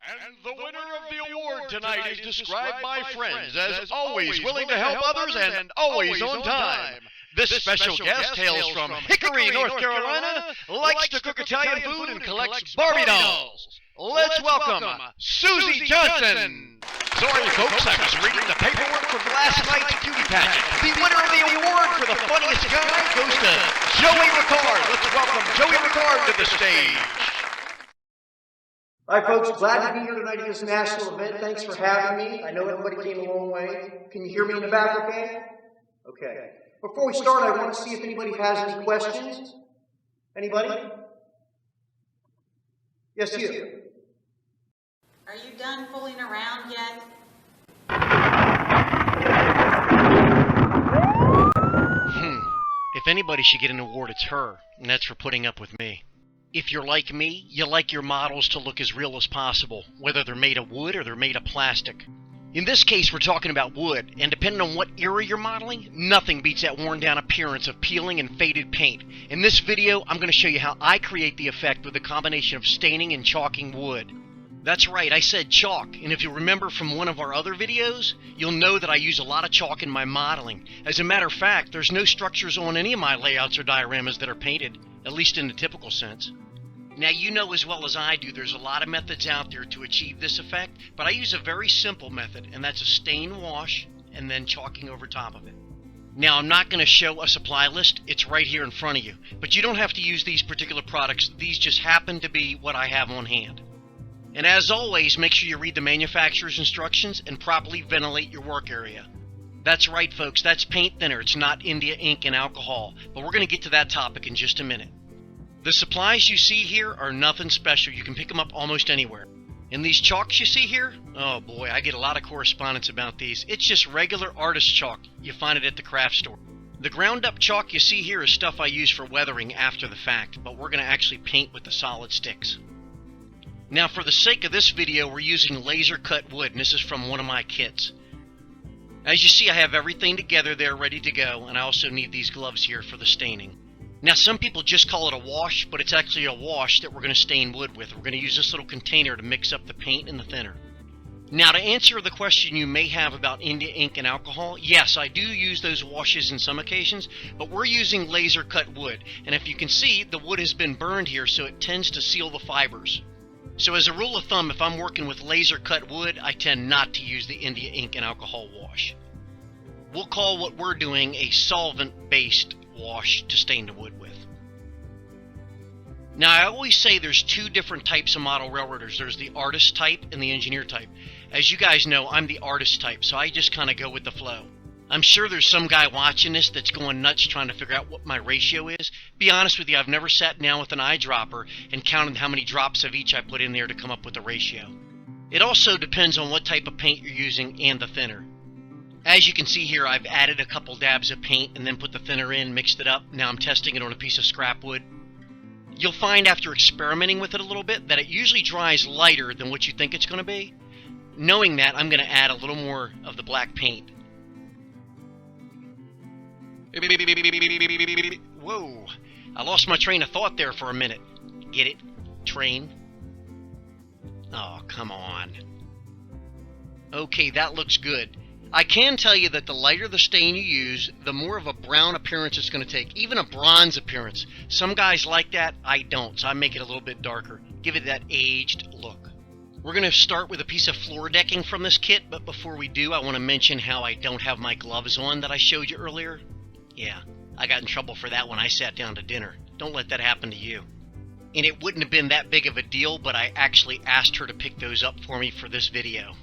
And the winner of the award tonight is described by friends as always willing to help others and always on time. This special guest hails from Hickory, North Carolina, likes to cook Italian food and collects Barbie dolls. Let's welcome Susie Johnson. Sorry, folks, I was reading the paperwork from last night's beauty pageant. The winner of the award for the funniest guy goes to Joey Ricard. Let's welcome Joey Ricard to the stage. Hi folks, glad to be here tonight at this national event. Thanks for having me. I know everybody came a long way. Can you hear me in the back okay? Okay. Before we start, I want to see if anybody has any questions. Anybody? Yes, you. Are you done fooling around yet? If anybody should get an award, it's her, and that's for putting up with me. If you're like me, you like your models to look as real as possible, whether they're made of wood or they're made of plastic. In this case, we're talking about wood, and depending on what era you're modeling, nothing beats that worn-down appearance of peeling and faded paint. In this video, I'm going to show you how I create the effect with a combination of staining and chalking wood. That's right, I said chalk, and if you remember from one of our other videos, you'll know that I use a lot of chalk in my modeling. As a matter of fact, there's no structures on any of my layouts or dioramas that are painted, at least in the typical sense. Now, you know as well as I do, there's a lot of methods out there to achieve this effect, but I use a very simple method, and that's a stain wash and then chalking over top of it. Now, I'm not going to show a supply list, it's right here in front of you, but you don't have to use these particular products, these just happen to be what I have on hand. And as always, make sure you read the manufacturer's instructions and properly ventilate your work area. That's right, folks, that's paint thinner, it's not India ink and alcohol, but we're going to get to that topic in just a minute. The supplies you see here are nothing special. You can pick them up almost anywhere. And these chalks you see here, oh boy, I get a lot of correspondence about these. It's just regular artist chalk. You find it at the craft store. The ground up chalk you see here is stuff I use for weathering after the fact, but we're going to actually paint with the solid sticks. Now, for the sake of this video, we're using laser cut wood, and this is from one of my kits. As you see, I have everything together there ready to go, and I also need these gloves here for the staining. Now, some people just call it a wash, but it's actually a wash that we're going to stain wood with. We're going to use this little container to mix up the paint and the thinner. Now, to answer the question you may have about India ink and alcohol, yes, I do use those washes in some occasions, but we're using laser cut wood. And if you can see, the wood has been burned here, so it tends to seal the fibers. So as a rule of thumb, if I'm working with laser cut wood, I tend not to use the India ink and alcohol wash. We'll call what we're doing a solvent-based wash to stain the wood with. Now, I always say there's two different types of model railroaders. There's the artist type and the engineer type. As you guys know, I'm the artist type, so I just kind of go with the flow. I'm sure there's some guy watching this that's going nuts trying to figure out what my ratio is. Be honest with you, I've never sat down with an eyedropper and counted how many drops of each I put in there to come up with a ratio. It also depends on what type of paint you're using and the thinner. As you can see here, I've added a couple dabs of paint and then put the thinner in, mixed it up. Now I'm testing it on a piece of scrap wood. You'll find after experimenting with it a little bit that it usually dries lighter than what you think it's going to be. Knowing that, I'm going to add a little more of the black paint. Whoa, I lost my train of thought there for a minute. Get it? Train? Oh, come on. Okay, that looks good. I can tell you that the lighter the stain you use, the more of a brown appearance it's going to take, even a bronze appearance. Some guys like that, I don't, so I make it a little bit darker. Give it that aged look. We're going to start with a piece of floor decking from this kit, but before we do, I want to mention how I don't have my gloves on that I showed you earlier. Yeah, I got in trouble for that when I sat down to dinner. Don't let that happen to you. And it wouldn't have been that big of a deal, but I actually asked her to pick those up for me for this video.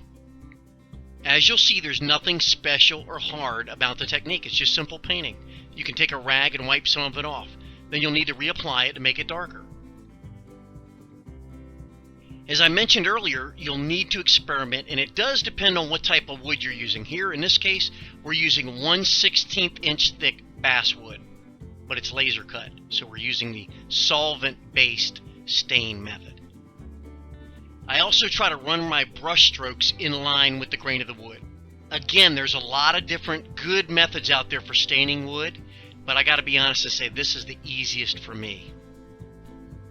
As you'll see, there's nothing special or hard about the technique. It's just simple painting. You can take a rag and wipe some of it off. Then you'll need to reapply it to make it darker. As I mentioned earlier, you'll need to experiment, and it does depend on what type of wood you're using. Here, in this case, we're using 1/16 inch thick basswood, but it's laser cut, so we're using the solvent-based stain method. I also try to run my brush strokes in line with the grain of the wood. Again, there's a lot of different good methods out there for staining wood, but I gotta be honest to say this is the easiest for me.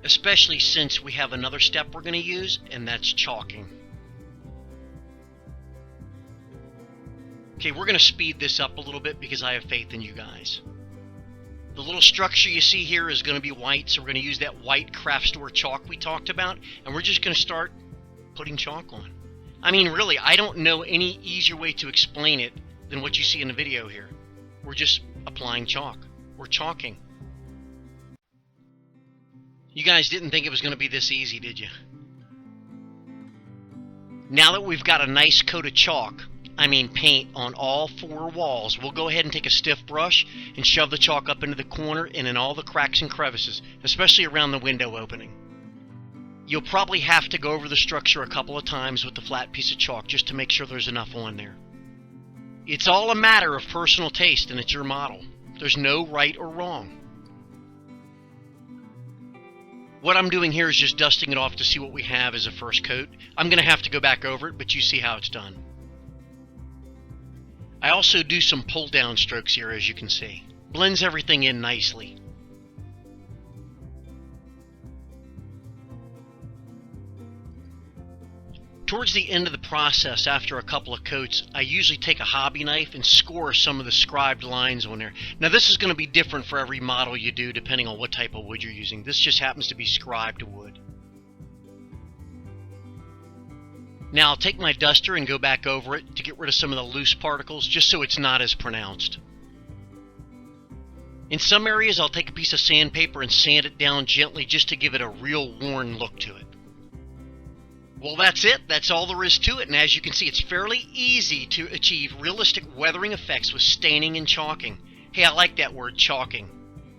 especially since we have another step we're going to use, and that's chalking. Okay, we're going to speed this up a little bit because I have faith in you guys. The little structure you see here is going to be white, so we're going to use that white craft store chalk we talked about, and we're just going to start putting chalk on. I mean, really, I don't know any easier way to explain it than what you see in the video here. We're just applying chalk. We're chalking. You guys didn't think it was going to be this easy, did you? Now that we've got a nice coat of chalk, I mean paint, on all four walls, we'll go ahead and take a stiff brush and shove the chalk up into the corner and in all the cracks and crevices, especially around the window opening. You'll probably have to go over the structure a couple of times with the flat piece of chalk just to make sure there's enough on there. It's all a matter of personal taste, and it's your model. There's no right or wrong. What I'm doing here is just dusting it off to see what we have as a first coat. I'm going to have to go back over it, but you see how it's done. I also do some pull down strokes here, as you can see. Blends everything in nicely. Towards the end of the process, after a couple of coats, I usually take a hobby knife and score some of the scribed lines on there. Now this is going to be different for every model you do depending on what type of wood you're using. This just happens to be scribed wood. Now I'll take my duster and go back over it to get rid of some of the loose particles, just so it's not as pronounced. In some areas I'll take a piece of sandpaper and sand it down gently just to give it a real worn look to it. Well, that's it. That's all there is to it, and as you can see, it's fairly easy to achieve realistic weathering effects with staining and chalking. Hey, I like that word, chalking,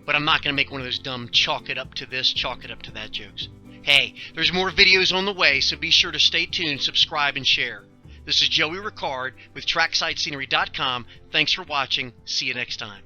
but I'm not going to make one of those dumb chalk it up to this, chalk it up to that jokes. Hey, there's more videos on the way, so be sure to stay tuned, subscribe, and share. This is Joey Ricard with TrackSideScenery.com. Thanks for watching. See you next time.